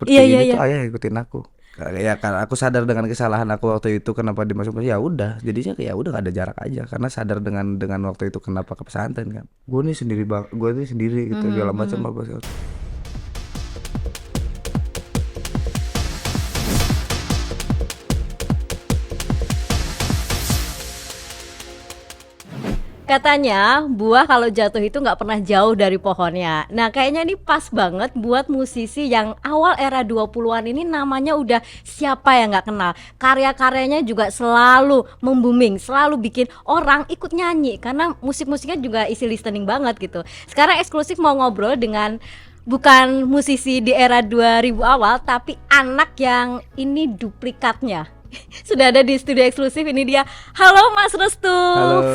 Seperti Iya, iya, ini iya. tuh ayah ngikutin aku. Ya karena aku sadar dengan kesalahan aku waktu itu kenapa dimasuk, ya udah jadinya kayak udah gak ada jarak aja karena sadar dengan waktu itu kenapa ke pesantren kan. Gue nih sendiri bang, gue nih sendiri gitu segala Mhm, macam mhm. apa segala. Katanya buah kalau jatuh itu nggak pernah jauh dari pohonnya. Nah, kayaknya ini pas banget buat musisi yang awal era 20-an ini namanya udah siapa yang nggak kenal. Karya-karyanya juga selalu membooming, selalu bikin orang ikut nyanyi karena musik-musiknya juga isi listening banget gitu. Sekarang eksklusif mau ngobrol dengan bukan musisi di era 2000 awal tapi anak yang ini duplikatnya. Sudah ada di studio eksklusif, ini dia. Halo Mas Restu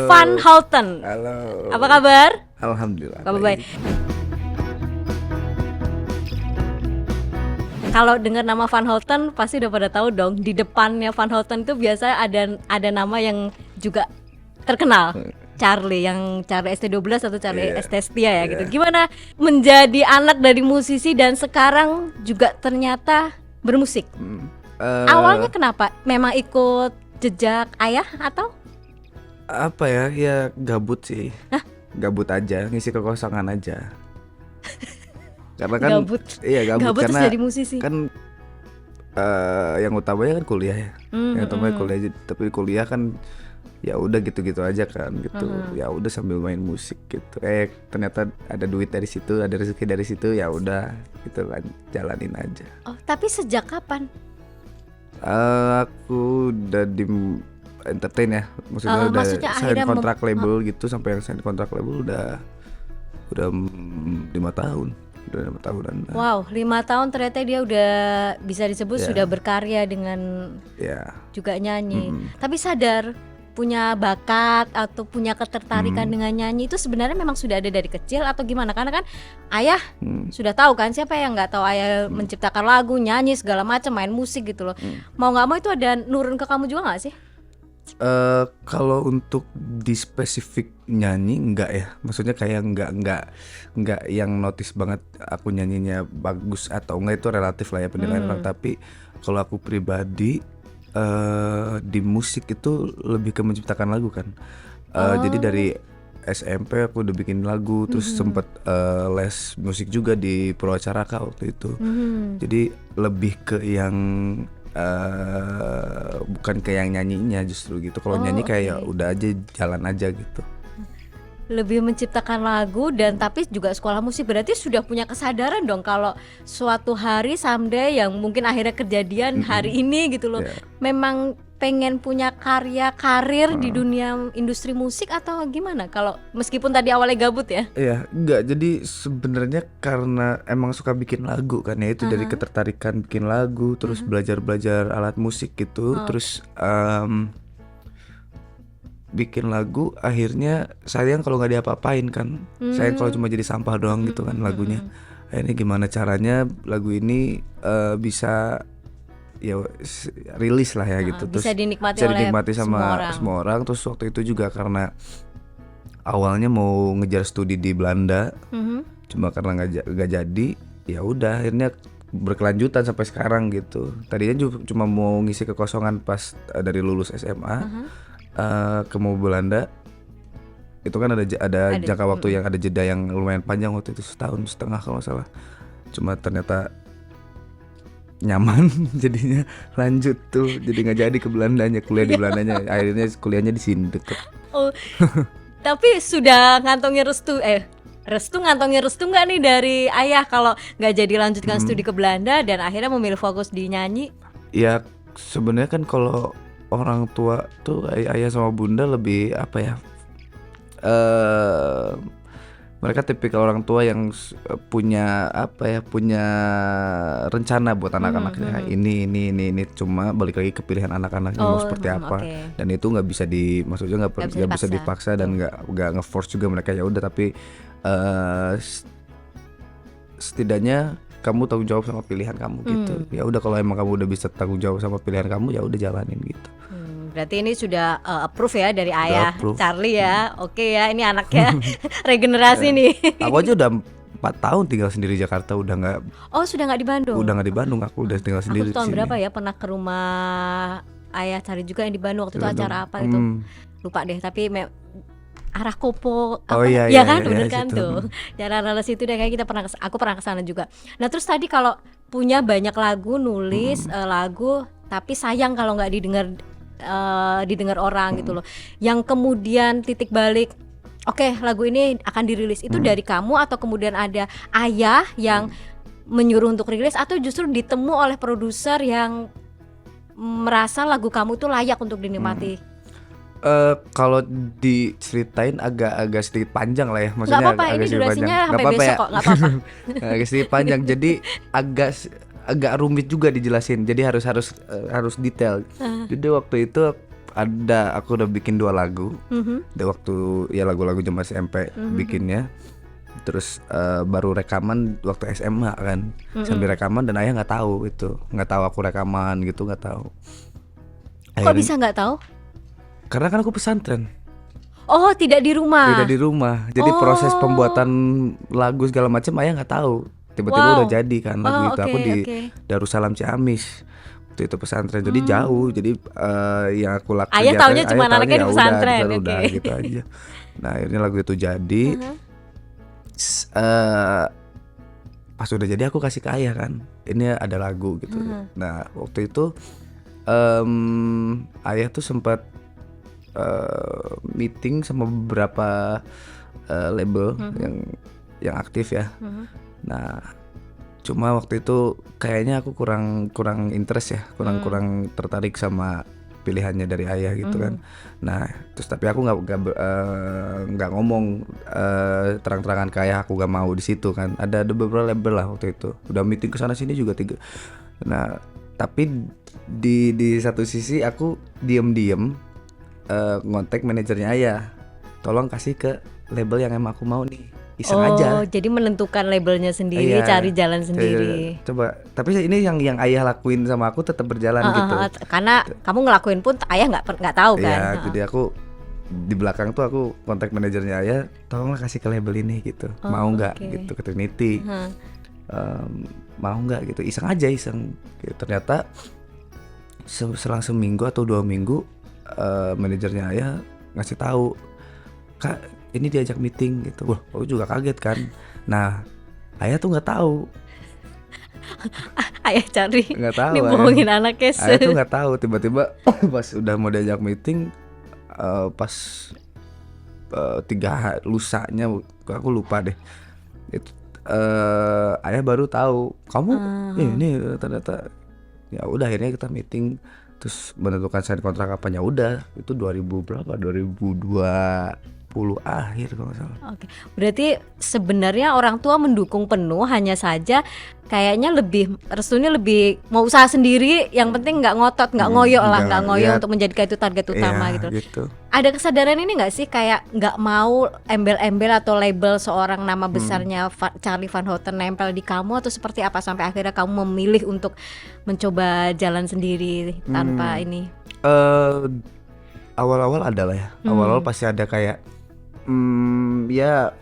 Van Halo, Houten. Apa halo. kabar? Alhamdulillah Kabar baik. baik. Kalau dengar nama Van Houten pasti udah pada tahu dong. Di depannya Van Houten itu biasanya ada nama yang juga terkenal. Charlie, yang Charlie ST12 atau Charlie Iya, ST Setia ya gitu. iya. Gimana menjadi anak dari musisi dan sekarang juga ternyata bermusik? Hmm. Awalnya kenapa? Memang ikut jejak ayah atau? Apa ya? Ya gabut sih. Gabut aja, ngisi kekosongan aja. Karena kan, Gabut. iya gabut Gabut terus karena jadi musisi. kan yang utamanya kan kuliah ya. Yang utamanya Mhm. kuliah, tapi kuliah kan ya udah gitu-gitu aja kan gitu. Ya udah sambil main musik gitu. Ternyata ada duit dari situ, ada rezeki dari situ, ya udah gitu kan jalanin aja. Oh, tapi sejak kapan? Aku udah di entertain ya, maksudnya udah Maksudnya sign akhirnya kontrak label gitu, sampai yang sign kontrak label udah 5 tahun, udah 5 tahunan. wow, 5 tahun ternyata dia udah bisa disebut Ya, sudah berkarya dengan ya, juga nyanyi. mm-mm. Tapi sadar punya bakat atau punya ketertarikan Hmm, dengan nyanyi itu sebenarnya memang sudah ada dari kecil atau gimana? Karena kan ayah hmm, sudah tahu kan, siapa yang nggak tahu ayah hmm, menciptakan lagu, nyanyi segala macam, main musik gitu loh. hmm. Mau nggak mau itu ada nurun ke kamu juga nggak sih? Kalau untuk di spesifik nyanyi enggak ya, maksudnya kayak enggak yang notice banget aku nyanyinya bagus atau enggak, itu relatif lah ya penilaian orang. Tapi kalau aku pribadi di musik itu lebih ke menciptakan lagu kan. Jadi dari Oh, SMP aku udah bikin lagu, terus sempet les musik juga di Purwacaraka waktu itu. mhm. Jadi lebih ke yang bukan ke yang nyanyinya justru gitu. Kalau Oh, nyanyi kayak ya oke. udah aja jalan aja gitu. Lebih menciptakan lagu dan tapi juga sekolah musik, berarti sudah punya kesadaran dong kalau suatu hari someday yang mungkin akhirnya kejadian hari Mm-mm. ini gitu loh, Ya, memang pengen punya karya karir di dunia industri musik atau gimana? Kalau meskipun tadi awalnya gabut ya. iya, enggak. Jadi sebenarnya karena emang suka bikin lagu kan ya, itu dari Aha, ketertarikan bikin lagu, terus mhm. belajar-belajar alat musik gitu, Oke. terus bikin lagu akhirnya sayang kalau nggak diapa-apain kan, sayang kalau Hmm, cuma jadi sampah doang mhm, gitu kan mhm, lagunya. mhm. Akhirnya gimana caranya lagu ini bisa ya rilis lah ya Heeh, gitu, bisa terus dinikmati bisa oleh dinikmati semua sama orang. semua orang. Terus waktu itu juga karena awalnya mau ngejar studi di Belanda, Mhm. cuma karena nggak jadi, ya udah akhirnya berkelanjutan sampai sekarang gitu. Tadinya cuma mau ngisi kekosongan pas dari lulus SMA, Aha. ke mau Belanda. Itu kan ada Ada, jangka waktu mhm. yang ada jeda yang lumayan panjang waktu itu, 1,5 tahun kalau nggak salah. Cuma ternyata nyaman jadinya lanjut tuh, jadi nggak jadi ke Belandanya, kuliah di Belandanya, akhirnya kuliahnya di sini deket. Oh, tapi sudah ngantongi restu restu ngantongi restu nggak nih dari ayah kalau nggak jadi lanjutkan studi Mm, ke Belanda dan akhirnya memilih fokus di nyanyi? ya sebenarnya kan kalau orang tua tuh ayah sama bunda lebih apa ya, eh mereka tipikal orang tua yang punya apa ya, punya rencana buat Mhm, anak-anaknya, mhm. ini cuma balik lagi ke pilihan anak-anaknya mau Oh, seperti apa. oke. Dan itu nggak bisa maksudnya Nggak bisa nggak bisa dipaksa, dipaksa dan betul. nggak ngeforce juga mereka, ya udah. Tapi eh, s- setidaknya kamu tanggung jawab sama pilihan kamu gitu. Hmm. Ya udah, kalau emang kamu udah bisa tanggung jawab sama pilihan kamu, ya udah jalanin gitu. Berarti ini sudah approve ya dari Udah ayah approve. Charlie Hmm. ya. Oke ya, ini anaknya regenerasi Ya. nih. Aku aja udah 4 tahun tinggal sendiri di Jakarta, udah Oh, sudah nggak di Bandung? nggak di Bandung, aku udah tinggal Aku sendiri tuh di tahun sini. berapa ya pernah ke rumah ayah cari juga yang di Bandung waktu Di itu Bandung. acara apa itu lupa deh, tapi arah Kopo Oh apa iya, ya iya, kan, iya, bener iya, kan situ. tuh daerah situ deh, kayak kita pernah aku pernah kesana juga. Nah terus tadi kalau punya banyak lagu, nulis lagu tapi sayang kalau nggak didengar orang gitu loh, yang kemudian titik balik oke lagu ini akan dirilis itu dari kamu, atau kemudian ada ayah yang menyuruh untuk rilis, atau justru ditemu oleh produser yang merasa lagu kamu tuh layak untuk dinikmati? Kalau diceritain agak sedikit panjang lah ya, Nggak maksudnya apa-apa, ini agak sedikit panjang. durasinya Nggak sampai apa-apa besok ya. kok, nggak apa-apa. Agak sedikit panjang, jadi agak rumit juga dijelasin. Jadi harus detail. Jadi waktu itu aku udah bikin 2 lagu. Di waktu ya lagu-lagu zaman SMP bikinnya. Terus baru rekaman waktu SMA kan. Sambil rekaman dan ayah nggak tahu itu, nggak tahu aku rekaman gitu, nggak tahu. Kok bisa nggak tahu? Karena kan aku pesantren. Oh, tidak di rumah. Tidak di rumah. Jadi proses pembuatan lagu segala macam ayah nggak tahu. Tiba-tiba Wow. udah jadi kan lagu itu. oke, Aku di oke. Darussalam Ciamis. Waktu itu pesantren. Jadi jauh. Jadi yang aku lakukan Ayah taunya cuma anaknya di pesantren, udah oke. gitu aja. Nah, akhirnya lagu itu jadi. Pas udah jadi aku kasih ke ayah kan. Ini ada lagu gitu. Nah, waktu itu ayah tuh sempat meeting sama beberapa label yang aktif ya. Nah, cuma waktu itu kayaknya aku kurang interest ya, kurang tertarik sama pilihannya dari ayah gitu kan. Nah, terus tapi aku nggak ngomong terang-terangan ke ayah aku nggak mau di situ kan. Ada beberapa label lah waktu itu. Udah meeting ke sana sini juga 3. Nah, tapi di satu sisi aku diem-diem ngontek manajernya ayah, tolong kasih ke label yang emang aku mau nih, iseng aja. Jadi menentukan labelnya sendiri, Iya, cari jalan sendiri. coba tapi ini yang ayah lakuin sama aku tetap berjalan gitu. Karena kamu ngelakuin pun ayah nggak tahu kan. Iya, jadi aku di belakang tuh aku kontak manajernya ayah, tolonglah kasih ke label ini gitu, mau nggak oke. gitu ke Trinity. Mau nggak gitu, iseng aja gitu. Ternyata selang seminggu atau 2 minggu manajernya ayah ngasih tahu, Kak ini diajak meeting gitu. Wah, aku juga kaget kan. Nah, ayah tuh nggak tahu Ayah cari nggak tahu dibohongin anaknya. ayah tuh nggak tahu. Tiba-tiba pas udah mau diajak meeting, pas 3 hari lusanya aku lupa deh itu, ayah baru tahu kamu ini ternyata. Ya udah akhirnya kita meeting terus menentukan sign kontrak apanya. Udah itu 2000 berapa 2020 akhir kalau nggak salah. Oke, berarti sebenarnya orang tua mendukung penuh, hanya saja kayaknya restunya lebih mau usaha sendiri, yang penting nggak ngotot, nggak ngoyo lah, nggak ngoyo ya, untuk menjadikan itu target utama iya, gitu. gitu. Ada kesadaran ini nggak sih, kayak nggak mau embel-embel atau label seorang nama besarnya Charly Van Houten nempel di kamu, atau seperti apa sampai akhirnya kamu memilih untuk mencoba jalan sendiri tanpa ini? Awal-awal ada lah ya. Awal-awal pasti ada kayak ya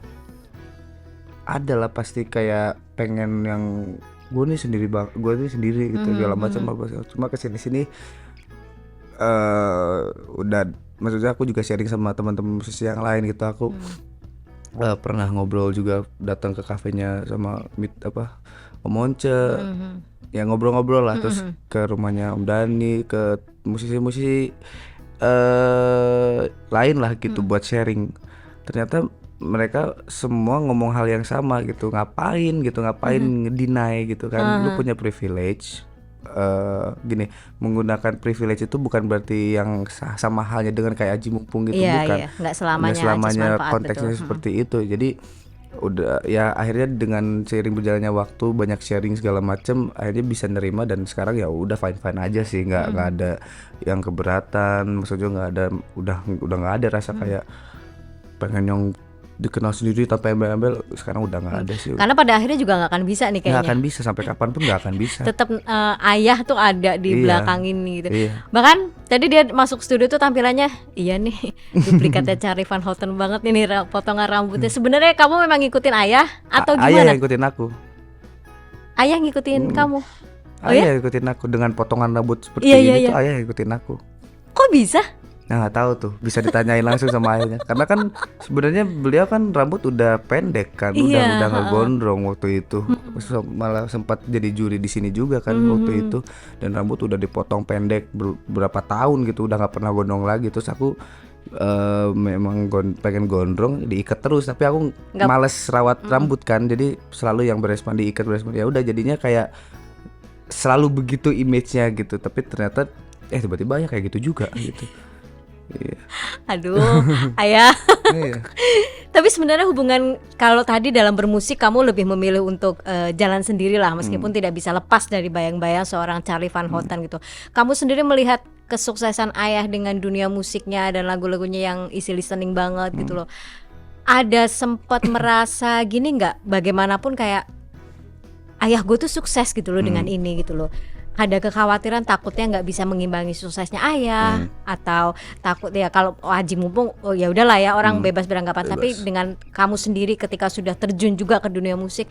ada lah pasti kayak pengen yang gue nih sendiri gitu segala macam apa. Cuma kesini-sini udah, maksudnya aku juga sharing sama teman-teman musisi yang lain gitu. Aku pernah ngobrol juga, datang ke kafenya sama Om Once, ya ngobrol-ngobrol lah. Terus ke rumahnya Om Dhani, ke musisi-musisi lain lah gitu buat sharing. Ternyata mereka semua ngomong hal yang sama gitu. Ngapain ngedeny gitu kan. Lu punya privilege. Gini, menggunakan privilege itu bukan berarti yang sama halnya dengan kayak aji mumpung gitu, bukan. Iya, nggak selamanya manfaat, konteksnya betul. seperti itu. Jadi udah ya akhirnya dengan seiring berjalannya waktu, banyak sharing segala macam, akhirnya bisa nerima. Dan sekarang ya udah fine aja sih, nggak ada yang keberatan. Maksudnya nggak ada, udah nggak ada rasa kayak pengen yang dikenal sendiri tanpa embel-embel sekarang udah nggak ada sih. Karena pada akhirnya juga nggak akan bisa nih Nggak kayaknya. akan bisa sampai kapanpun nggak akan bisa. Tetap ayah tuh ada di Iya. belakang ini gitu. Iya. Bahkan tadi dia masuk studio tuh tampilannya iya nih duplikatnya Charly Van Houten banget ini potongan rambutnya. Sebenarnya kamu memang ngikutin ayah atau Ayah gimana? yang ikutin aku. Ayah ngikutin kamu. Oh Ayah ya? yang ikutin aku dengan potongan rambut seperti Iya, ini iya, tuh iya. ayah yang ikutin aku. Kok bisa? Nah nggak tahu tuh, bisa ditanyain langsung sama ayahnya. Karena kan sebenarnya beliau kan rambut udah pendek kan, Iya, udah heeh. ngegondrong waktu itu. Malah sempat jadi juri di sini juga kan waktu itu. Dan rambut udah dipotong pendek berapa tahun gitu, udah nggak pernah gondrong lagi. Terus aku memang pengen gondrong, diikat terus. Tapi aku Nggak- males rawat rambut kan, jadi selalu yang berespan diikat berespan. Ya udah jadinya kayak selalu begitu image-nya gitu. Tapi ternyata tiba-tiba ya kayak gitu juga gitu. Iya. Aduh, ayah. Iya. Tapi sebenarnya hubungan kalau tadi dalam bermusik kamu lebih memilih untuk jalan sendiri lah meskipun tidak bisa lepas dari bayang-bayang seorang Charly Van Houten gitu. Kamu sendiri melihat kesuksesan ayah dengan dunia musiknya dan lagu-lagunya yang easy listening banget gitu loh. Ada sempat merasa gini nggak? Bagaimanapun kayak ayah gue tuh sukses gitu loh dengan ini gitu loh. Ada kekhawatiran takutnya nggak bisa mengimbangi suksesnya ayah atau takut ya kalau Haji Mumpung oh ya udahlah ya orang bebas beranggapan tapi Bebas. dengan kamu sendiri ketika sudah terjun juga ke dunia musik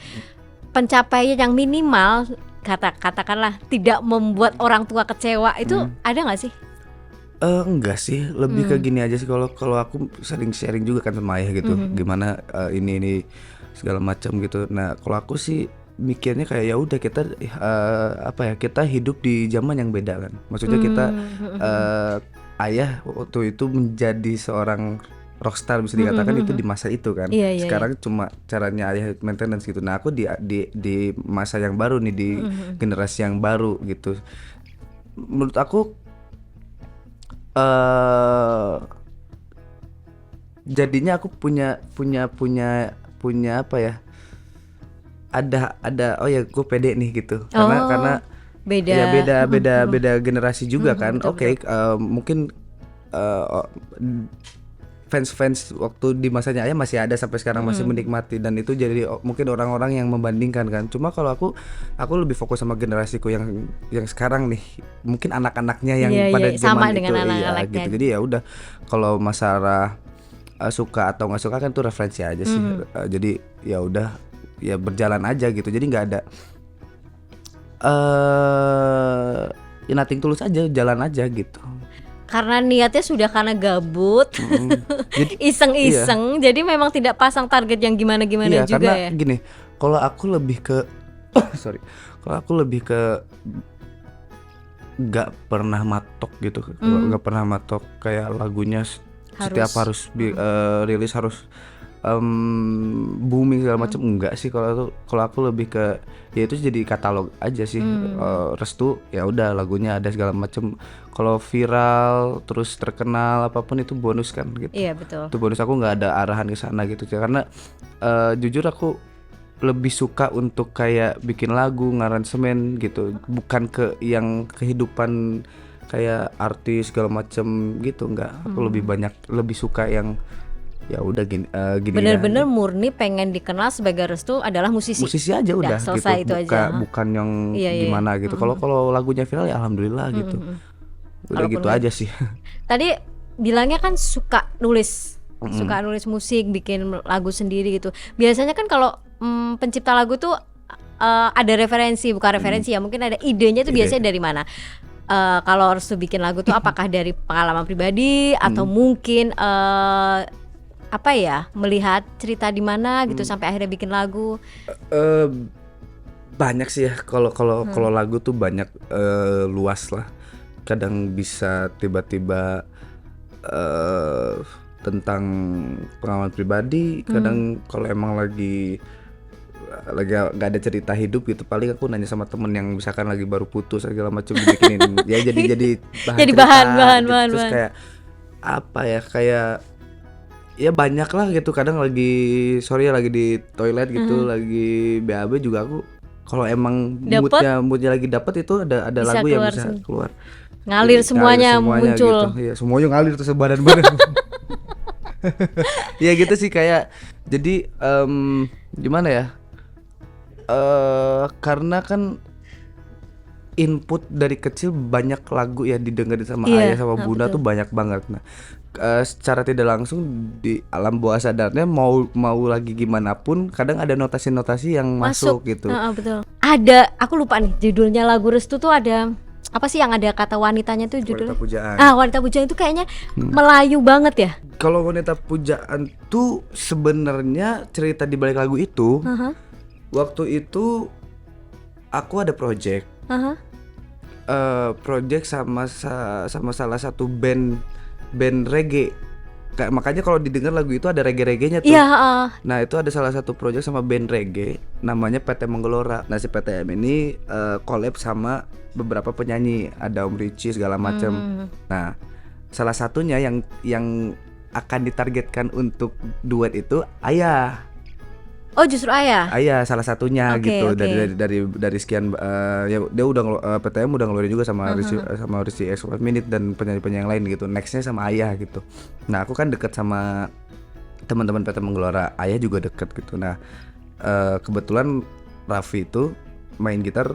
pencapaian yang minimal katakanlah tidak membuat orang tua kecewa itu ada nggak sih? Enggak sih, lebih ke gini aja sih. Kalau aku sering sharing juga kan sama ayah gitu, gimana ini segala macam gitu. Nah kalau aku sih mikirnya kayak ya udah kita kita hidup di zaman yang beda kan. Maksudnya kita ayah waktu itu menjadi seorang rockstar bisa dikatakan itu di masa itu kan. Iya, iya, Sekarang cuma caranya ayah maintenance gitu. Nah aku di masa yang baru nih, di generasi yang baru gitu. Menurut aku jadinya aku punya apa ya? Ada oh ya gue pede nih gitu. Karena Beda. ya beda generasi juga kan. Oke, mungkin fans waktu di masanya ayah masih ada sampai sekarang masih menikmati dan itu jadi mungkin orang-orang yang membandingkan kan. Cuma kalau aku lebih fokus sama generasiku yang sekarang nih. Mungkin anak-anaknya yang Iya, pada iya, zaman sama itu dengan iya anak-anaknya. gitu. Jadi ya udah kalau masalah suka atau nggak suka kan itu referensi aja sih. Jadi ya udah ya berjalan aja gitu. Jadi nggak ada ya nothing tulus aja, jalan aja gitu. Karena niatnya sudah karena gabut, Jadi iseng-iseng, jadi memang tidak pasang target yang gimana-gimana iya, juga karena ya. gini, kalau aku lebih ke kalau aku lebih ke nggak pernah matok gitu, nggak pernah matok kayak lagunya setiap harus rilis harus booming segala macam, enggak sih. Kalau aku lebih ke ya itu jadi katalog aja sih. Restu ya udah lagunya ada segala macam. Kalau viral terus terkenal apapun itu bonus kan gitu. Iya betul. Itu bonus, aku nggak ada arahan ke sana gitu karena jujur aku lebih suka untuk kayak bikin lagu, ngaransemen gitu, bukan ke yang kehidupan kayak artis segala macam gitu. Enggak, aku lebih suka yang ya udah gini Bener-bener murni pengen dikenal sebagai Restu adalah musisi. musisi aja udah selesai gitu, itu aja. bukan yang Iya. gimana gitu. Kalau lagunya viral ya alhamdulillah gitu. Udah Kalaupun gitu aja sih. Tadi bilangnya kan suka nulis musik, bikin lagu sendiri gitu. Biasanya kan kalau pencipta lagu tuh ada referensi, bukan referensi ya, mungkin ada idenya tuh Ide. biasanya dari mana? Kalau Restu bikin lagu tuh apakah dari pengalaman pribadi atau mungkin melihat cerita di mana gitu sampai akhirnya bikin lagu? Banyak sih ya, kalau lagu tuh banyak, luas lah. Kadang bisa tiba-tiba tentang pengalaman pribadi, kadang kalau emang lagi nggak ada cerita hidup gitu, paling aku nanya sama temen yang misalkan lagi baru putus segala macam, dibikinin ya jadi bahan Jadi cerita bahan, gitu. Terus bahan. kayak apa ya, kayak ya banyak lah gitu. Kadang lagi lagi di toilet gitu, lagi BAB juga aku kalau emang Dapet? moodnya lagi dapet itu ada Bisa lagu yang keluar bisa keluar. Ngalir semuanya muncul. gitu. Iya, semuanya ngalir tuh sebadan-badan. Ya gitu sih kayak jadi gimana ya? Karena kan input dari kecil banyak lagu ya didengerin sama ayah Iya, sama bunda betul. tuh banyak banget. Nah, secara tidak langsung di alam bawah sadarnya mau lagi gimana pun kadang ada notasi-notasi yang Masuk. masuk gitu. Heeh, betul. Ada, aku lupa nih judulnya lagu Restu tuh ada apa sih yang ada kata wanitanya tuh Wanita judulnya? pujaan. Wanita pujaan itu kayaknya Melayu banget ya. Kalau wanita pujaan tuh sebenarnya cerita di balik lagu itu, Heeh, waktu itu aku ada project heeh. project sama salah satu band reggae. Makanya kalau didengar lagu itu ada reggae-reggaenya tuh. Iya, heeh. Nah, itu ada salah satu project sama band reggae namanya PT Menggelora. Nah, si PTM ini collab sama beberapa penyanyi, ada Om Richie segala macam. Nah, salah satunya yang akan ditargetkan untuk duet itu Ayah. Oh, justru ayah. Ayah salah satunya Oke, gitu. oke. Dari sekian ya dia udah PTM udah ngeluarin juga sama Rizky X 5 Minute dan penyanyi-penyanyi yang lain gitu. Nextnya sama Ayah gitu. Nah, aku kan deket sama teman-teman PT Menggelora. Ayah juga deket gitu. Nah, kebetulan Raffi itu main gitar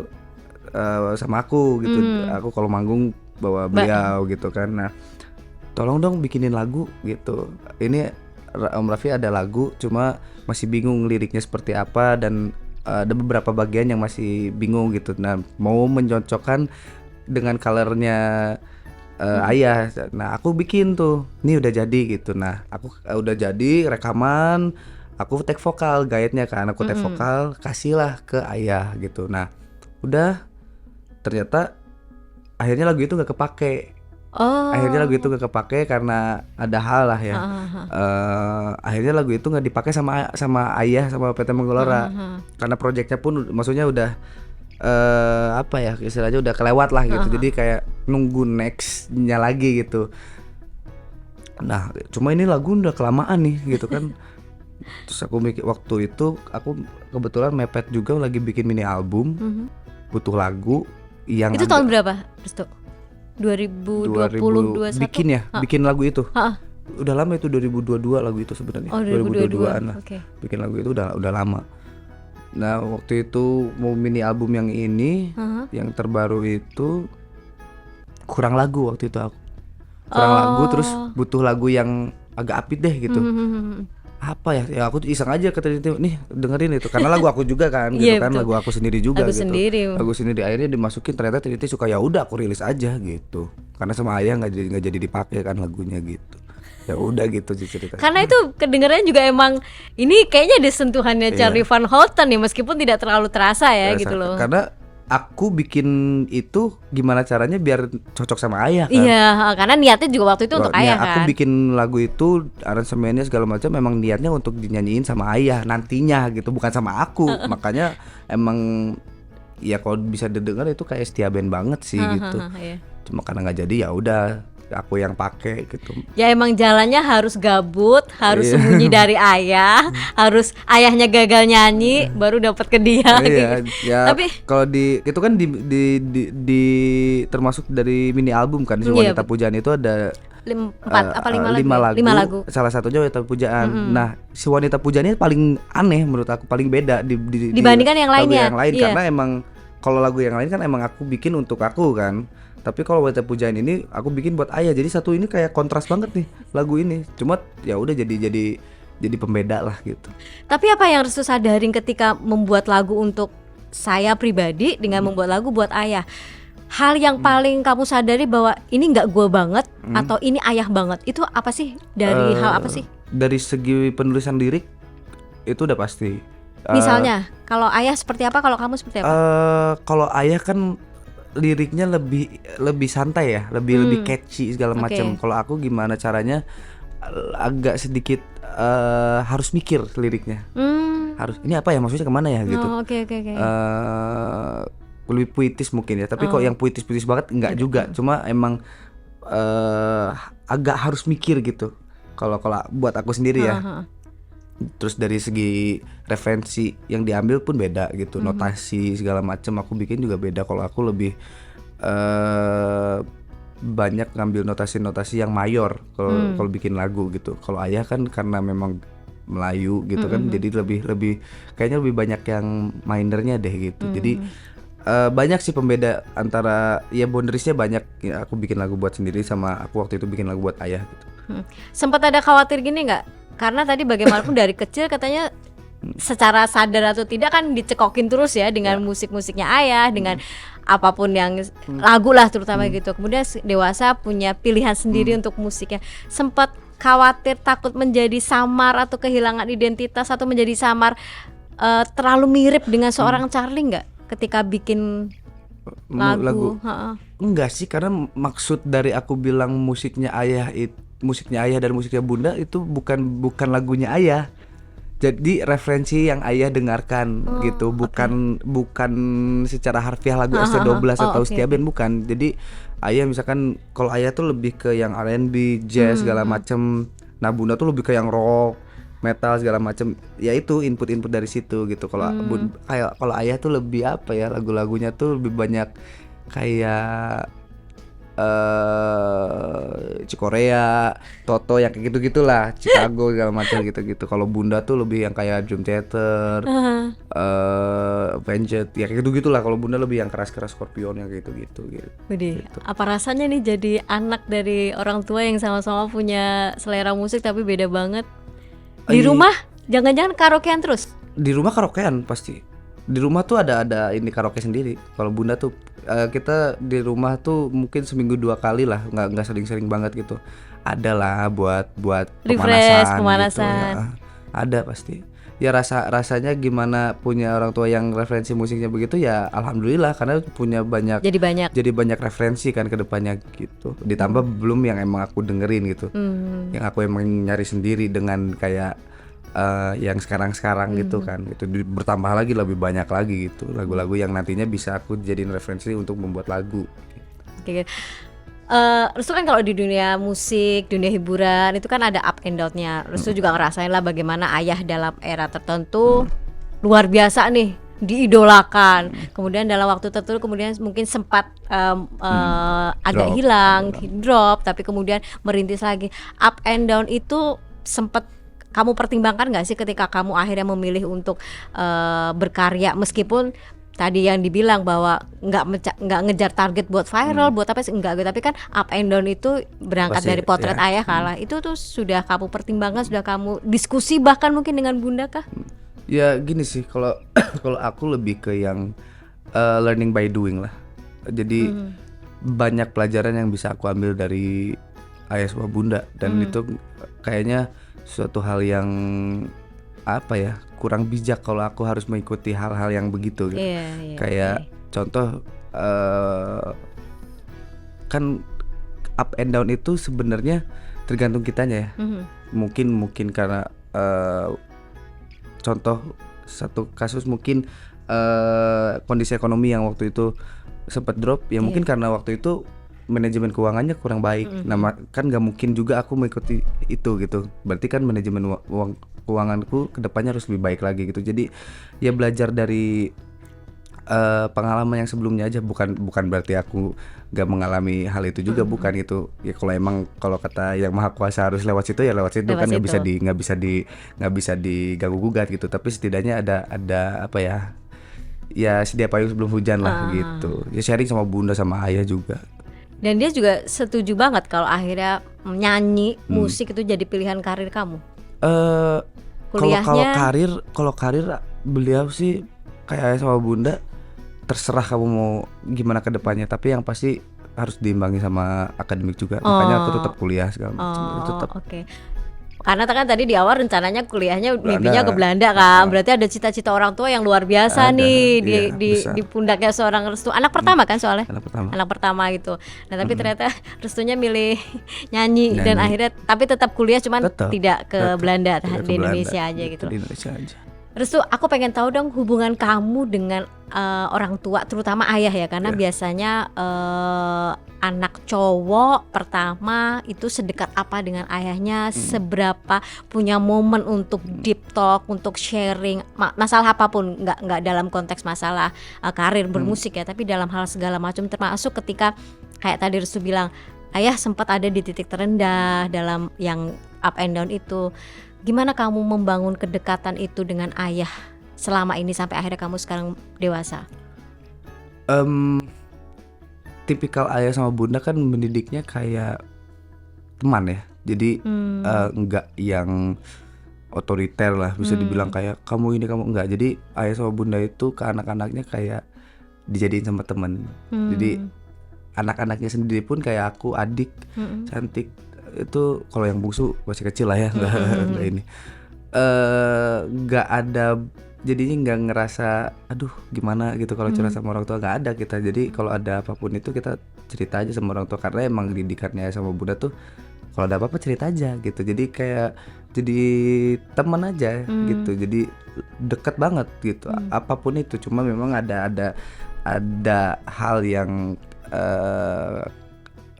sama aku gitu. Aku kalau manggung bawa beliau gitu kan. Nah, tolong dong bikinin lagu gitu. Ini Om Raffi ada lagu cuma masih bingung liriknya seperti apa dan ada beberapa bagian yang masih bingung gitu. Nah, mau mencocokkan dengan colornya Ayah. Nah, aku bikin tuh. Ini udah jadi gitu. Nah, aku udah jadi rekaman, aku take vokal, guide-nya kan. Aku take vokal, kasihlah ke Ayah gitu. Nah, udah ternyata akhirnya lagu itu gak kepake. Oh. Akhirnya lagu itu gak kepake karena ada hal lah ya. Akhirnya lagu itu gak dipakai sama Ayah sama PT Menggelora. Karena proyeknya pun maksudnya udah apa ya istilahnya udah kelewat lah gitu. Jadi kayak nunggu nextnya lagi gitu. Nah, cuma ini lagu udah kelamaan nih gitu kan. Terus aku mikir waktu itu aku kebetulan mepet juga lagi bikin mini album. Butuh lagu yang Itu tahun berapa, Restu? 2020, 21? bikin ya, bikin lagu itu. Heeh. Udah lama itu 2022 lagu itu sebenarnya. Oh, 2022. 2022-an lah. Oke. Bikin lagu itu udah lama. Nah, waktu itu mau mini album yang ini, yang terbaru itu kurang lagu waktu itu aku. Kurang lagu terus butuh lagu yang agak upbeat deh gitu. Apa ya? Ya aku tuh iseng aja kata dia, nih dengerin itu karena lagu aku juga kan gitu Iya, kan, betul. lagu aku sendiri juga Lagu gitu. sendiri. Lagu sendiri akhirnya dimasukin ternyata Trinity suka, ya udah aku rilis aja gitu. Karena sama Ayah nggak jadi dipakai kan lagunya gitu. Ya udah gitu sih ceritanya. Karena itu kedengarannya juga emang ini kayaknya ada sentuhannya Charlie Van Houten nih meskipun tidak terlalu terasa ya Terasa. gitu loh. Karena aku bikin itu gimana caranya biar cocok sama Ayah kan. Iya, karena niatnya juga waktu itu untuk Wah, ayah aku kan. bikin lagu itu aransemennya segala macam memang niatnya untuk dinyanyiin sama Ayah nantinya gitu, bukan sama aku. Makanya emang ya kalau bisa didengar itu kayak setia band banget sih gitu. Iya. Cuma karena nggak jadi ya udah aku yang pakai gitu. Ya emang jalannya harus gabut, harus Iya. sembunyi dari ayah, harus ayahnya gagal nyanyi baru dapat ke dia. Iya, gitu. ya Tapi kalau itu kan termasuk dari mini album kan, si Iya, Wanita Pujaan itu ada lima lagu. lima lagu. Salah satunya Wanita Pujaan. Nah, si Wanita Pujaan ini paling aneh menurut aku, paling beda Dibandingkan yang lagu lainnya. yang lain Iya. karena emang kalau lagu yang lain kan emang aku bikin untuk aku kan. Tapi kalau Wanita Pujaan ini aku bikin buat Ayah. Jadi satu ini kayak kontras banget nih lagu ini. Cuma ya udah jadi pembeda lah gitu. Tapi apa yang Restu sadarin ketika membuat lagu untuk saya pribadi dengan membuat lagu buat ayah? Hal yang paling kamu sadari bahwa ini nggak gue banget atau ini ayah banget, itu apa sih? Dari hal apa sih? Dari segi penulisan lirik itu udah pasti. Misalnya, kalau ayah seperti apa, kalau kamu seperti apa? Kalau Ayah kan liriknya lebih santai ya, lebih catchy segala Oke. macam. Kalau aku gimana caranya agak sedikit harus mikir liriknya. Harus ini apa ya maksudnya kemana ya gitu. Oh, oke. Lebih puitis mungkin ya. Tapi kok yang puitis banget enggak juga. Cuma emang agak harus mikir gitu. Kalau buat aku sendiri ya. Terus dari segi referensi yang diambil pun beda gitu, notasi segala macam aku bikin juga beda. Kalau aku lebih banyak ngambil notasi-notasi yang mayor kalau bikin lagu gitu. Kalau ayah kan karena memang Melayu gitu kan, jadi lebih kayaknya lebih banyak yang minornya deh gitu. Jadi banyak sih pembeda antara ya boundariesnya banyak. Ya, aku bikin lagu buat sendiri sama aku waktu itu bikin lagu buat ayah gitu. Sempat ada khawatir gini nggak? Karena tadi bagaimanapun dari kecil katanya secara sadar atau tidak kan dicekokin terus ya dengan musik-musiknya ayah, dengan apapun yang lagu lah terutama gitu. Kemudian dewasa punya pilihan sendiri untuk musiknya. Sempat khawatir takut menjadi samar atau kehilangan identitas atau menjadi samar, terlalu mirip dengan seorang Charly nggak ketika bikin lagu? Enggak sih, karena maksud dari aku bilang musiknya ayah dan musiknya bunda itu bukan lagunya ayah. Jadi referensi yang ayah dengarkan gitu, bukan secara harfiah lagu ST12 atau Setia Band, bukan. Jadi ayah misalkan kalau ayah tuh lebih ke yang R&B, jazz segala macem. Nah bunda tuh lebih ke yang rock, metal segala macem. Ya itu input dari situ gitu. Kalau kalau ayah tuh lebih apa ya, lagu-lagunya tuh lebih banyak kayak Cikorea, Toto yang kayak gitu-gitulah, Chicago segala macam gitu-gitu. Kalau bunda tuh lebih yang kayak Dream Theater, Avenged, ya kayak gitu-gitulah. Kalau bunda lebih yang keras-keras, Scorpion yang kayak gitu-gitu gitu. Widih, apa rasanya nih jadi anak dari orang tua yang sama-sama punya selera musik tapi beda banget? Di rumah jangan-jangan karaokean terus? Di rumah karaokean pasti. Di rumah tuh ada ini karaoke sendiri. Kalau bunda tuh kita di rumah tuh mungkin seminggu 2 kali lah, nggak sering-sering banget gitu. Ada lah buat Refresh, pemanasan. pemanasan. Gitu, ya. Ada pasti. Ya rasanya gimana punya orang tua yang referensi musiknya begitu ya, alhamdulillah, karena punya jadi banyak referensi kan ke depannya gitu. Ditambah belum yang emang aku dengerin gitu. Yang aku emang nyari sendiri dengan kayak yang sekarang gitu kan, itu bertambah lagi, lebih banyak lagi gitu lagu-lagu yang nantinya bisa aku jadiin referensi untuk membuat lagu. Oke. Restu kan kalau di dunia musik, dunia hiburan itu kan ada up and down-nya. Restu juga ngerasain lah bagaimana ayah dalam era tertentu luar biasa nih, diidolakan. Kemudian dalam waktu tertentu kemudian mungkin sempat agak hilang, drop, tapi kemudian merintis lagi. Up and down itu sempat kamu pertimbangkan nggak sih ketika kamu akhirnya memilih untuk berkarya, meskipun tadi yang dibilang bahwa nggak ngejar target buat viral, buat apa sih, enggak, tapi kan up and down itu berangkat pasti, dari potret ayah kalah. Itu tuh sudah kamu pertimbangkan, sudah kamu diskusi bahkan mungkin dengan bunda kah? Ya gini sih, kalau kalau aku lebih ke yang learning by doing lah. Jadi banyak pelajaran yang bisa aku ambil dari ayah sama bunda, dan itu kayaknya suatu hal yang apa ya, kurang bijak kalau aku harus mengikuti hal-hal yang begitu gitu. Kayak contoh kan up and down itu sebenarnya tergantung kitanya ya. Mungkin karena contoh satu kasus mungkin kondisi ekonomi yang waktu itu sempat drop ya, mungkin karena waktu itu manajemen keuangannya kurang baik. Nah kan nggak mungkin juga aku mengikuti itu gitu. Berarti kan manajemen uang keuanganku kedepannya harus lebih baik lagi gitu. Jadi ya belajar dari pengalaman yang sebelumnya aja. Bukan berarti aku nggak mengalami hal itu juga, bukan itu. Ya kalau kata yang maha kuasa harus lewat situ ya lewat situ, kan nggak bisa diganggu gugat gitu. Tapi setidaknya ada apa ya? Ya sedia payung sebelum hujan lah gitu. Ya sharing sama bunda sama ayah juga. Dan dia juga setuju banget kalau akhirnya nyanyi, musik itu jadi pilihan karir kamu. Kalau karir beliau sih kayak ayah sama bunda, terserah kamu mau gimana ke depannya, tapi yang pasti harus diimbangi sama akademik juga. Makanya aku tetap kuliah segala macam. Tetap. Oke. Karena kan tadi di awal rencananya kuliahnya mimpinya ke Belanda kan. Berarti ada cita-cita orang tua yang luar biasa nih di pundaknya seorang Restu. Anak pertama kan soalnya. Anak pertama gitu. Nah, tapi ternyata Restunya milih nyanyi dan akhirnya tapi tetap kuliah, cuman tidak ke Belanda, di Indonesia aja gitu. Di Indonesia aja. Restu, aku pengen tahu dong hubungan kamu dengan orang tua, terutama ayah ya, karena biasanya anak cowok pertama itu sedekat apa dengan ayahnya, seberapa punya momen untuk deep talk, untuk sharing masalah apapun, nggak dalam konteks masalah karir bermusik ya, tapi dalam hal segala macam, termasuk ketika kayak tadi Restu bilang, ayah sempat ada di titik terendah dalam yang up and down itu. Gimana kamu membangun kedekatan itu dengan ayah selama ini sampai akhirnya kamu sekarang dewasa? Tipikal ayah sama bunda kan mendidiknya kayak teman ya. Jadi enggak yang otoriter lah, bisa dibilang kayak kamu ini kamu enggak. Jadi ayah sama bunda itu ke anak-anaknya kayak dijadiin sama teman. Jadi anak-anaknya sendiri pun kayak aku, adik cantik itu, kalau yang bungsu masih kecil lah ya, enggak ini enggak ada, jadinya nggak ngerasa aduh gimana gitu kalau curhat sama orang tua, nggak ada kita. Jadi kalau ada apapun itu kita cerita aja sama orang tua, karena emang didikannya sama bunda tuh kalau ada apa-apa cerita aja gitu. Jadi kayak jadi teman aja gitu, jadi deket banget gitu. Apapun itu, cuma memang ada hal yang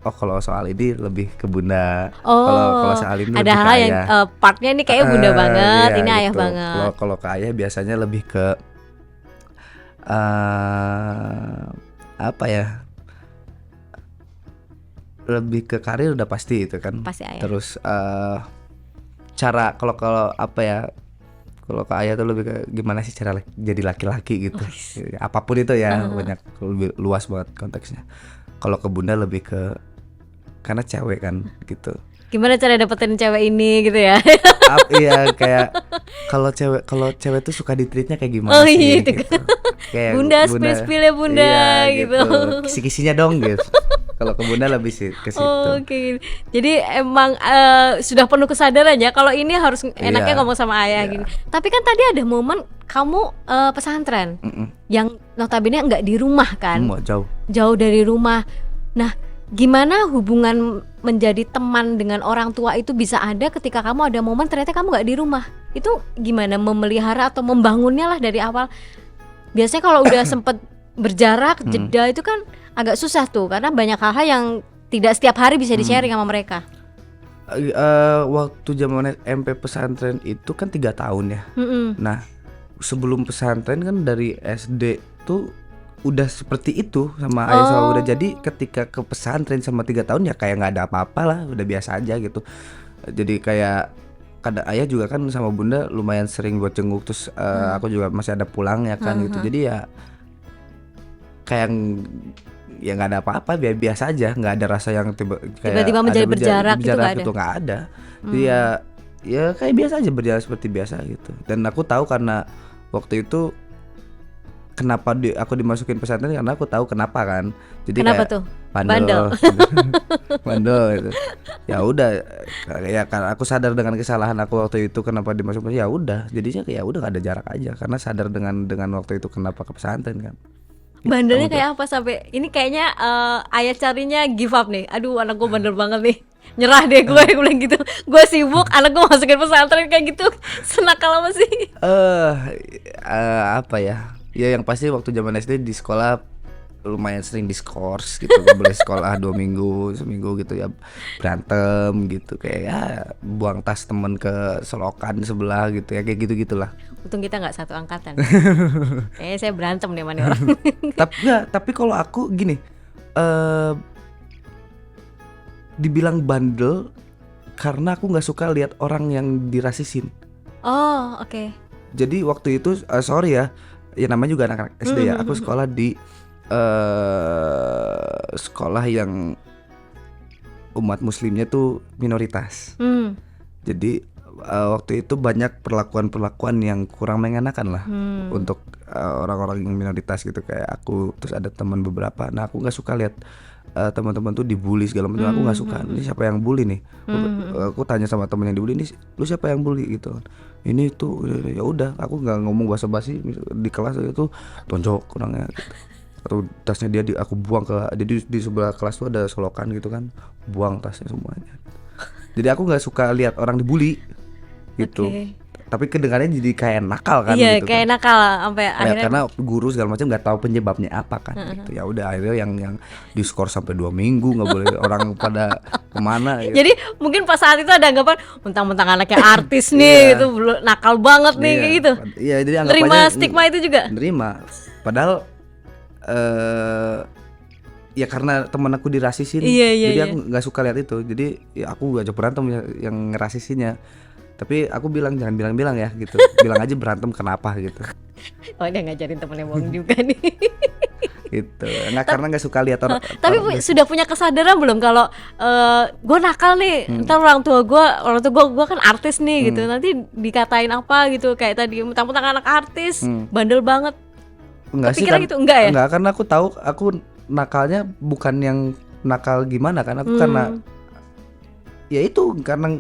kalau soal ini lebih ke bunda. Kalau soal ini ada lebih hal ke yang ayah. partnya ini kayak bunda banget, Iya, ini ayah gitu. banget. Kalau ke ayah biasanya lebih ke apa ya? Lebih ke karir udah pasti itu kan. Pasti ayah. Terus cara kalau apa ya? Kalau ke ayah tuh lebih ke gimana sih cara jadi laki-laki gitu. Apapun itu ya, banyak lebih luas banget konteksnya. Kalau ke bunda lebih ke karena cewek kan gitu. Gimana cara dapetin cewek ini gitu ya? Iya, kayak kalau cewek tuh suka ditreatnya kayak gimana sih iya, itu gitu. Kayak Bunda, spill ya bunda, iya, gitu. Kisi-kisinya dong gitu. Kalau ke bunda lebih sih ke situ. Oke. Jadi emang sudah penuh kesadaran ya kalau ini harus enaknya Iya, ngomong sama ayah iya. gini. Tapi kan tadi ada momen kamu pesantren yang notabene nggak di rumah kan, Mau jauh. jauh dari rumah. Nah, gimana hubungan menjadi teman dengan orang tua itu bisa ada ketika kamu ada momen ternyata kamu nggak di rumah? Itu gimana memelihara atau membangunnya lah dari awal? Biasanya kalau udah sempet berjarak, jeda itu kan agak susah tuh, karena banyak hal-hal yang tidak setiap hari bisa di-sharing sama mereka. Waktu zaman MP pesantren itu kan 3 tahun ya. Nah, sebelum pesantren kan dari SD tuh udah seperti itu sama ayah sama bunda. Jadi ketika ke pesantren sama 3 tahun ya kayak nggak ada apa-apa lah, udah biasa aja gitu. Jadi kayak kadang ayah juga kan sama bunda lumayan sering buat jenguk, terus aku juga masih ada pulangnya kan gitu. Jadi ya kayak ya nggak ada apa-apa, biasa aja, nggak ada rasa yang Tiba-tiba menjadi berjarak gitu nggak ada? itu nggak ada. Jadi ya kayak biasa aja, berjalan seperti biasa gitu. Dan aku tahu karena waktu itu kenapa aku dimasukin pesantren, karena aku tahu kenapa kan. Jadi Kenapa kayak tuh? bandel. Bandel gitu. Ya udah, ya karena aku sadar dengan kesalahan aku waktu itu kenapa dimasukin, ya udah jadinya kayak udah gak ada jarak aja, karena sadar dengan waktu itu kenapa ke pesantren kan. Bandelnya kayak apa sampai ini kayaknya ayah carinya give up nih. Aduh, anak gue bandel banget nih. Nyerah deh gue bilang gitu. Gue sibuk, anak gue masukin pesantren kayak gitu. Senakal apa sih? Apa ya? Ya yang pasti waktu zaman SD di sekolah lumayan sering diskors gitu. Gak boleh sekolah 2 minggu, seminggu gitu ya, berantem gitu, kayak ya buang tas temen ke selokan sebelah gitu ya, kayak gitu-gitulah. Untung kita nggak satu angkatan. Kayaknya saya berantem deh sama nih orang. Tapi kalau aku gini, dibilang bandel karena aku nggak suka lihat orang yang dirasisin. Oh, oke. Jadi waktu itu sorry ya namanya juga anak-anak SD ya. Aku sekolah di sekolah yang umat muslimnya tuh minoritas. Jadi waktu itu banyak perlakuan yang kurang mengenakan lah untuk orang-orang yang minoritas gitu, kayak aku. Terus ada teman beberapa. Nah, aku nggak suka lihat teman-teman tuh dibully segala macam. Aku nggak suka. Ini siapa yang bully nih? Aku tanya sama teman yang dibully, ini lu siapa yang bully gitu. Ini tuh, ya udah, aku nggak ngomong basa-basi di kelas itu, tonjok orangnya gitu. Atau tasnya dia aku buang jadi di sebelah kelas tuh ada selokan gitu kan, buang tasnya semuanya. Jadi aku nggak suka lihat orang dibully gitu. Tapi kedengarannya jadi kayak nakal kan. Iya, gitu kayak kan. nakal sampai akhirnya Karena guru segala macam nggak tahu penyebabnya apa kan gitu. Ya udah akhirnya yang diskor sampai 2 minggu, nggak boleh orang pada kemana gitu. Jadi mungkin pas saat itu ada anggapan mentang-mentang anaknya artis nih gitu, nakal banget nih kayak gitu. Iya, jadi anggapannya Terima stigma itu juga. Nerima. Padahal ya karena temen aku dirasisin, Iya, iya, jadi iya. aku nggak suka lihat itu. Jadi ya aku ajak berantem yang ngerasisinya. Tapi aku bilang jangan bilang-bilang ya gitu. Bilang aja berantem kenapa gitu. Oh, dia ngajarin temennya bohong juga nih. Gitu. Enggak, karena nggak suka lihat orang. Tapi sudah punya kesadaran belum kalau gue nakal nih, ntar orang tua gue kan artis nih gitu, nanti dikatain apa gitu kayak tadi mentang-mentang anak artis, bandel banget. Enggak sih Kepikiran kan. gitu enggak ya? Enggak, karena aku tahu aku nakalnya bukan yang nakal gimana kan. Aku karena ya itu karena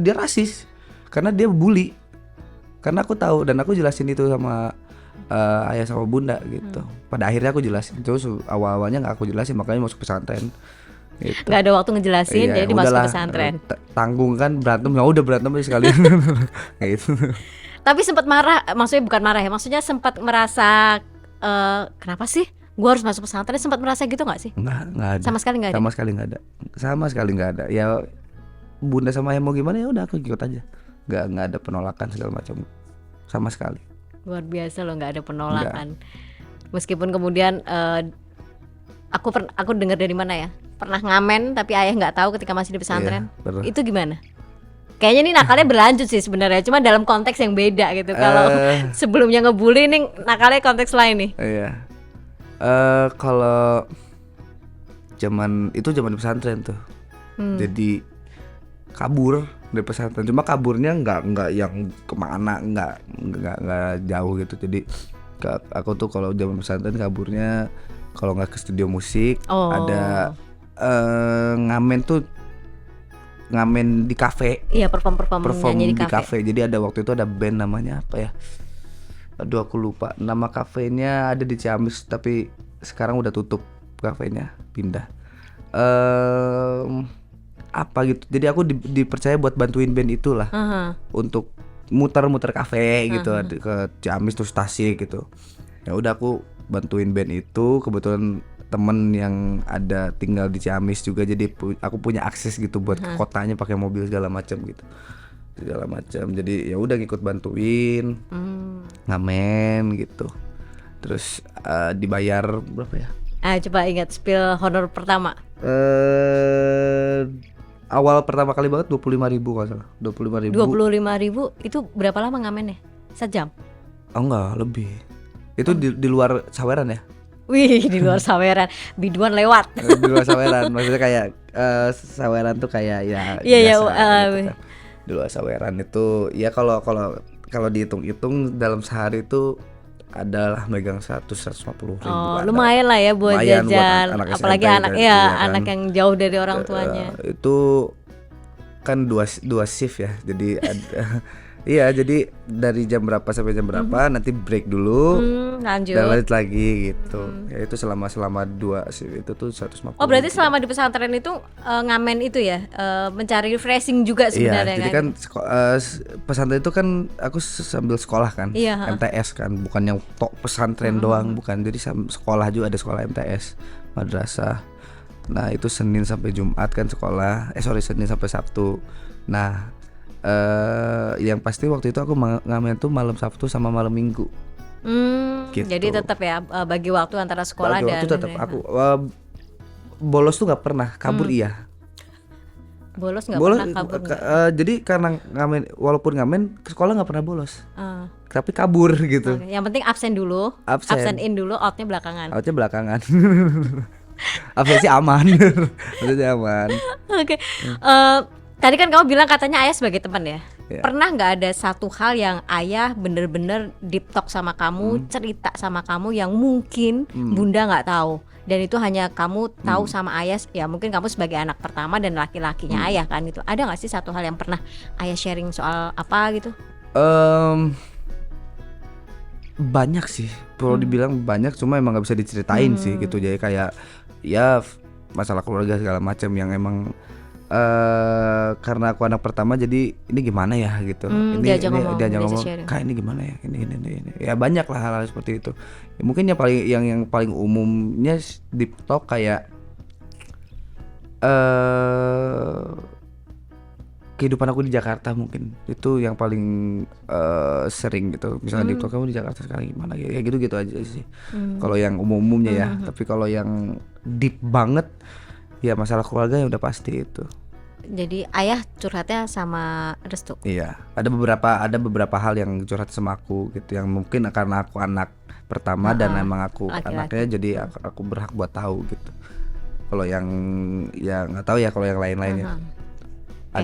dia rasis. Karena dia bully. Karena aku tahu dan aku jelasin itu sama ayah sama bunda gitu. Pada akhirnya aku jelasin. Terus awal-awalnya nggak aku jelasin, makanya masuk pesantren. Gitu. Nggak ada waktu ngejelasin, Iya, jadi dimasuk udahlah, pesantren. Tanggung kan berantem, ya udah berantem aja sekalian. Kayak gitu. Tapi sempat marah, maksudnya bukan marah ya, maksudnya sempat merasa kenapa sih gue harus masuk pesantren, sempat merasa gitu nggak sih? Nggak ada. Sama sekali nggak ada. Sama sekali nggak ada. Sama sekali nggak ada. Ya bunda sama ayah mau gimana ya udah aku ikut aja. Nggak ada penolakan segala macam. Sama sekali. Luar biasa loh, nggak ada penolakan. Meskipun kemudian aku dengar dari mana ya, pernah ngamen tapi ayah nggak tahu ketika masih di pesantren. Iya, pernah. Itu gimana? Kayaknya ini nakalnya berlanjut sih sebenarnya, cuma dalam konteks yang beda gitu. Kalau sebelumnya ngebully nih nakalnya konteks lain nih. Iya. Kalau zaman di pesantren tuh. Jadi kabur dari pesantren. Cuma kaburnya nggak yang kemana, nggak jauh gitu. Jadi aku tuh kalau zaman pesantren kaburnya kalau nggak ke studio musik, ada ngamen di kafe. Iya, perform nyanyi di kafe. Jadi ada waktu itu ada band namanya apa ya? Aduh aku lupa. Nama kafenya ada di Ciamis tapi sekarang udah tutup kafenya, pindah. Apa gitu. Jadi aku dipercaya buat bantuin band itulah. Untuk muter-muter kafe gitu ke Ciamis terus Tasik gitu. Ya udah aku bantuin band itu, kebetulan temen yang ada tinggal di Ciamis juga, jadi aku punya akses gitu buat ke kotanya pakai mobil segala macam gitu. Jadi ya udah ngikut bantuin. Ngamen gitu. Terus dibayar berapa ya? Coba ingat spill honor pertama. Awal pertama kali banget 25.000 kalau salah. 25.000. 25.000 itu berapa lama ngamennya? 1 jam? Oh enggak, lebih. Itu di luar saweran ya? Wih, di luar saweran, biduan lewat. Di luar saweran, maksudnya kayak saweran tuh kayak ya Iya, biasa gitu kan. Di luar saweran itu ya kalau dihitung-hitung dalam sehari itu adalah megang 150 ribu. Lumayan lah ya buat Lumayan buat jajan, anak apalagi SMP anak kan, ya, iya kan. anak yang jauh dari orang tuanya. Itu kan dua shift ya, jadi iya, jadi dari jam berapa sampai jam berapa nanti break dulu. Lanjut. Dan lanjut lagi gitu. Ya itu selama 2 shift itu tuh 150. Oh, berarti selama di pesantren itu ngamen itu ya, mencari refreshing juga sebenarnya. Iya, jadi kan pesantren itu kan aku sambil sekolah kan. Iya, MTS kan, bukan yang tok pesantren doang, bukan. Jadi sekolah juga, ada sekolah MTS, madrasah. Nah, itu Senin sampai Jumat kan sekolah. Senin sampai Sabtu. Nah, yang pasti waktu itu aku ngamen tuh malam Sabtu sama malam Minggu. Gitu. Jadi tetap ya bagi waktu antara sekolah bagi dan waktu tetap aku bolos tuh nggak pernah, kabur iya. Bolos nggak pernah kabur. Jadi karena ngamen, walaupun ngamen ke sekolah nggak pernah bolos, tapi kabur gitu. Okay. Yang penting absen dulu, absen in dulu, outnya belakangan. Absen sih aman. Maksudnya aman. Oke. Tadi kan kamu bilang katanya ayah sebagai teman ya. Yeah. Pernah nggak ada satu hal yang ayah bener-bener deep talk sama kamu, cerita sama kamu yang mungkin bunda nggak tahu, dan itu hanya kamu tahu sama ayah, ya mungkin kamu sebagai anak pertama dan laki-lakinya ayah kan itu. Ada nggak sih satu hal yang pernah ayah sharing soal apa gitu? Banyak sih, perlu dibilang banyak, cuma emang nggak bisa diceritain sih gitu. Jadi kayak ya masalah keluarga segala macam yang emang karena aku anak pertama jadi ini gimana ya gitu. Diajak ngomong kayak ini gimana ya, ini. Ya banyak lah hal-hal seperti itu. Ya, mungkin yang paling umumnya deep talk kayak kehidupan aku di Jakarta mungkin itu yang paling sering gitu. Misalnya di kamu di Jakarta sekarang gimana ya gitu-gitu aja sih. Kalau yang umum-umumnya ya, tapi kalau yang deep banget ya masalah keluarga ya udah pasti itu. Jadi ayah curhatnya sama Restu. Iya, ada beberapa hal yang curhat sama aku gitu yang mungkin karena aku anak pertama dan emang aku Laki-laki. anaknya jadi aku berhak buat tahu gitu. Kalau yang nggak tahu ya kalau yang lain-lainnya.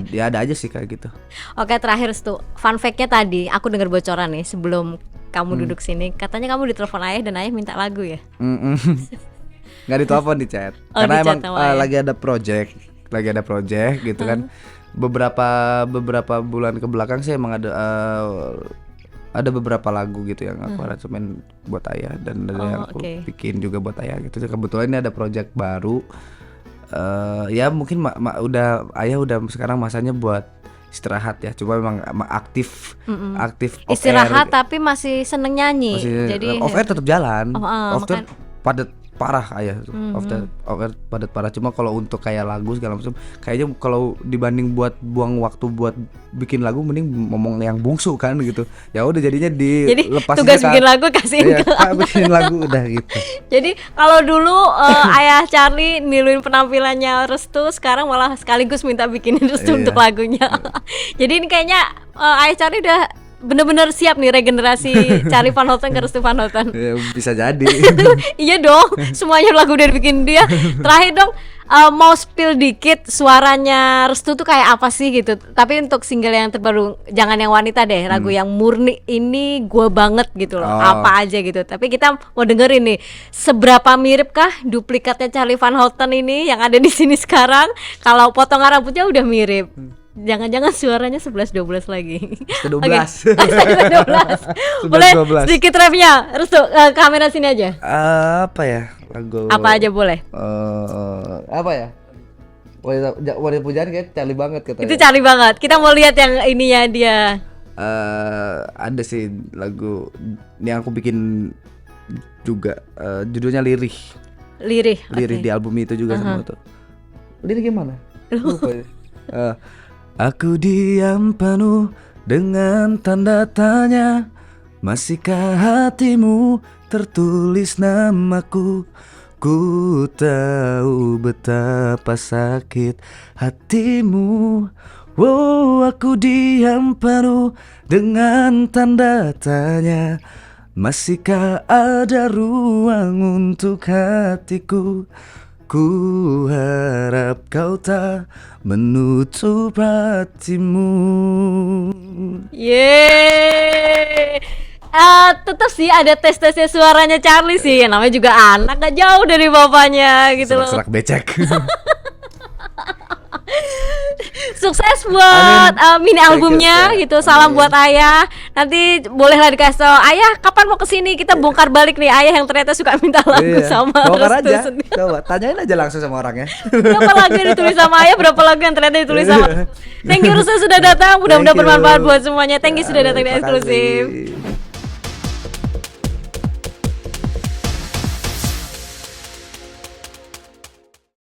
Ya ada aja sih kayak gitu. Oke, terakhir Restu, fun fact-nya tadi aku dengar bocoran nih sebelum kamu duduk sini, katanya kamu ditelepon ayah dan ayah minta lagu ya. Nggak ditelepon di chat. Oh, Karena di chat emang sama ayah. lagi ada project gitu kan. Beberapa bulan ke belakang sih emang ada beberapa lagu gitu yang aku aransemen buat ayah dan ada yang aku bikin juga buat ayah gitu. Kebetulan ini ada project baru. Ya mungkin ayah udah sekarang masanya buat istirahat ya. Cuma memang aktif off Istirahat air. tapi masih seneng nyanyi. Jadi Off air tetap jalan. Off air makan- padat parah ayah tuh. Off air padat parah. Cuma kalau untuk kayak lagu segala macam kayaknya kalau dibanding buat buang waktu buat bikin lagu mending ngomong yang bungsu kan gitu. Ya udah jadinya Jadi dilepas tugas aja, bikin Kak. lagu kasihin Iya, ke Kak, bikin lagu udah gitu. Jadi kalau dulu ayah Charlie niluin penampilannya Restu, sekarang malah sekaligus minta bikinin Restu Iya. untuk lagunya. Jadi ini kayaknya ayah Charlie udah bener-bener siap nih regenerasi Charlie Van Houten ke Restu Van Houten. Ya, bisa jadi. Iya dong, semuanya lagu udah bikin dia. Terakhir dong, mau spill dikit suaranya Restu tuh kayak apa sih gitu. Tapi untuk single yang terbaru, jangan yang wanita deh, lagu yang murni ini gue banget gitu loh. Oh. Apa aja gitu. Tapi kita mau dengerin nih, seberapa miripkah duplikatnya Charlie Van Houten ini yang ada di sini sekarang? Kalau potongan rambutnya udah mirip. Jangan-jangan suaranya 11-12 lagi. 12. Oke. 11-12. Boleh 11-12. sedikit rapnya Restu, kamera sini aja. Apa ya lagu? Apa aja boleh. Apa ya? Wanita pujaan kayak Charlie banget katanya. Itu Charlie banget. Kita mau lihat yang ininya dia. Ada sih lagu yang aku bikin juga judulnya Lirih. Lirih. Lirih di album itu juga semua tuh. Lirih gimana? Lupa ya. Aku diam penuh dengan tanda tanya. Masihkah hatimu tertulis namaku? Ku tahu betapa sakit hatimu. Oh, aku diam penuh dengan tanda tanya. Masihkah ada ruang untuk hatiku? Ku harap kau tak menutup hatimu. Yeay. Tetap sih ada tes-tesnya suaranya Charlie sih. Namanya juga anak, gak jauh dari bapaknya gitu loh. Serak-serak becek. Sukses buat mini Thank you, albumnya Kak. gitu. Salam Amin. buat ayah. Nanti bolehlah dikasih tau, ayah kapan mau kesini, kita bongkar balik nih ayah yang ternyata suka minta lagu Iya. sama Bongkar Restu aja. sendiri. Coba tanyain aja langsung sama orangnya. Berapa lagu yang ditulis sama ayah, berapa lagu yang ternyata ditulis sama. Iya. Thank you Restu sudah datang, mudah-mudahan Thank you. bermanfaat buat semuanya. Thank you sudah datang di Terima kasih. Eksklusif.